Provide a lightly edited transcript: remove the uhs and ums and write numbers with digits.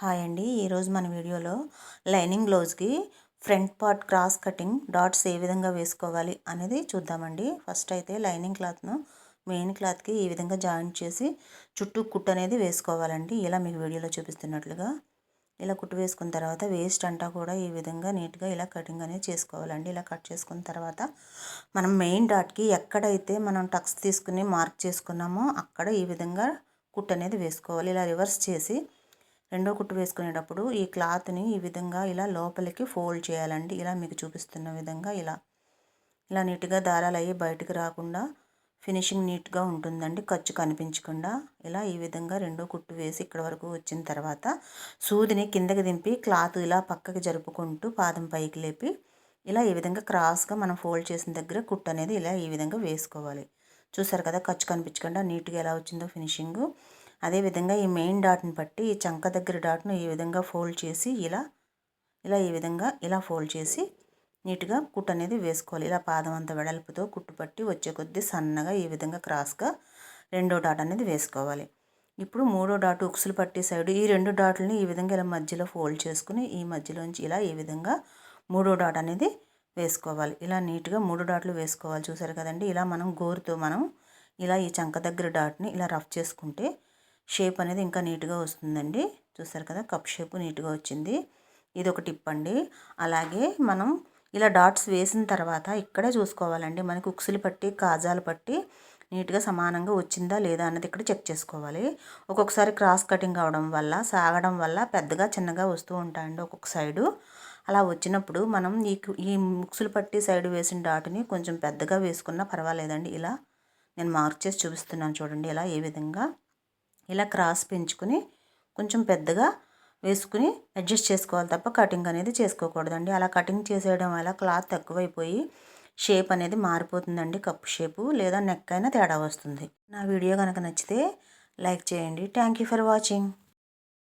Hi అండి. ఈరోజు మన వీడియోలో లైనింగ్ బ్లౌజ్కి front part cross cutting dots ఏ విధంగా వేసుకోవాలి అనేది చూద్దామండి. ఫస్ట్ అయితే లైనింగ్ క్లాత్ను మెయిన్ క్లాత్కి ఈ విధంగా జాయింట్ చేసి చుట్టూ కుట్టు అనేది వేసుకోవాలండి. ఇలా మీకు వీడియోలో చూపిస్తున్నట్లుగా ఇలా కుట్టు వేసుకున్న తర్వాత వేస్ట్ అంతా కూడా ఈ విధంగా నీట్గా ఇలా కటింగ్ అనేది చేసుకోవాలండి. ఇలా కట్ చేసుకున్న తర్వాత మనం మెయిన్ డాట్కి ఎక్కడైతే మనం టక్స్ తీసుకుని మార్క్ చేసుకున్నామో అక్కడ ఈ విధంగా కుట్టు అనేది వేసుకోవాలి. ఇలా రివర్స్ చేసి రెండో కుట్టు వేసుకునేటప్పుడు ఈ క్లాత్ని ఈ విధంగా ఇలా లోపలికి ఫోల్డ్ చేయాలండి. ఇలా మీకు చూపిస్తున్న విధంగా ఇలా నీట్గా దారాలు అయ్యి బయటికి రాకుండా ఫినిషింగ్ నీట్గా ఉంటుందండి. ఖర్చు కనిపించకుండా ఇలా ఈ విధంగా రెండో కుట్టు వేసి ఇక్కడ వరకు వచ్చిన తర్వాత సూదిని కిందకి దింపి క్లాత్ ఇలా పక్కకి జరుపుకుంటూ పాదం పైకి లేపి ఇలా ఈ విధంగా క్రాస్గా మనం ఫోల్డ్ చేసిన దగ్గర కుట్టు అనేది ఇలా ఈ విధంగా వేసుకోవాలి. చూసారు కదా, ఖర్చు కనిపించకుండా నీట్గా ఎలా వచ్చిందో ఫినిషింగు. అదేవిధంగా ఈ మెయిన్ డాట్ని పట్టి ఈ చంక దగ్గర డాట్ను ఈ విధంగా ఫోల్డ్ చేసి ఈ విధంగా ఫోల్డ్ చేసి నీట్గా కుట్టు అనేది వేసుకోవాలి. ఇలా పాదం అంత వెడల్పుతో కుట్టు పట్టి వచ్చే కొద్దీ సన్నగా ఈ విధంగా క్రాస్గా రెండో డాట్ అనేది వేసుకోవాలి. ఇప్పుడు మూడో డాట్ ఉక్సులు పట్టి సైడ్ ఈ రెండు డాట్లని ఈ విధంగా ఇలా మధ్యలో ఫోల్డ్ చేసుకుని ఈ మధ్యలోంచి ఈ విధంగా మూడో డాట్ అనేది వేసుకోవాలి. ఇలా నీట్గా మూడు డాట్లు వేసుకోవాలి. చూసారు కదండి, ఇలా మనం గోరుతో ఇలా ఈ చంక దగ్గర డాట్ని ఇలా రఫ్ చేసుకుంటే షేప్ అనేది ఇంకా నీట్గా వస్తుందండి. చూసారు కదా, కప్ షేప్ నీట్గా వచ్చింది. ఇది ఒక టిప్ అండి. అలాగే మనం ఇలా డాట్స్ వేసిన తర్వాత ఇక్కడే చూసుకోవాలండి, మనకి ఉక్సులు పట్టి కాజాలు పట్టి నీట్గా సమానంగా వచ్చిందా లేదా అన్నది ఇక్కడ చెక్ చేసుకోవాలి. ఒక్కొక్కసారి క్రాస్ కటింగ్ అవడం వల్ల సాగడం వల్ల పెద్దగా చిన్నగా వస్తూ ఉంటాయండి ఒక్కొక్క సైడు. అలా వచ్చినప్పుడు మనం ఈ ఉక్సులు పట్టి సైడ్ వేసిన డాట్ని కొంచెం పెద్దగా వేసుకున్నా పర్వాలేదండి. ఇలా నేను మార్క్ చేసి చూపిస్తున్నాను చూడండి. ఇలా ఏ విధంగా ఇలా క్రాస్ పెంచుకుని కొంచెం పెద్దగా వేసుకుని అడ్జస్ట్ చేసుకోవాలి తప్ప కటింగ్ అనేది చేసుకోకూడదండి. అలా కటింగ్ చేసేయడం వల్ల క్లాత్ తక్కువైపోయి షేప్ అనేది మారిపోతుందండి. కప్పు షేపు లేదా నెక్ అయినా తేడా వస్తుంది. నా వీడియో కనుక నచ్చితే లైక్ చేయండి. Thank you for watching.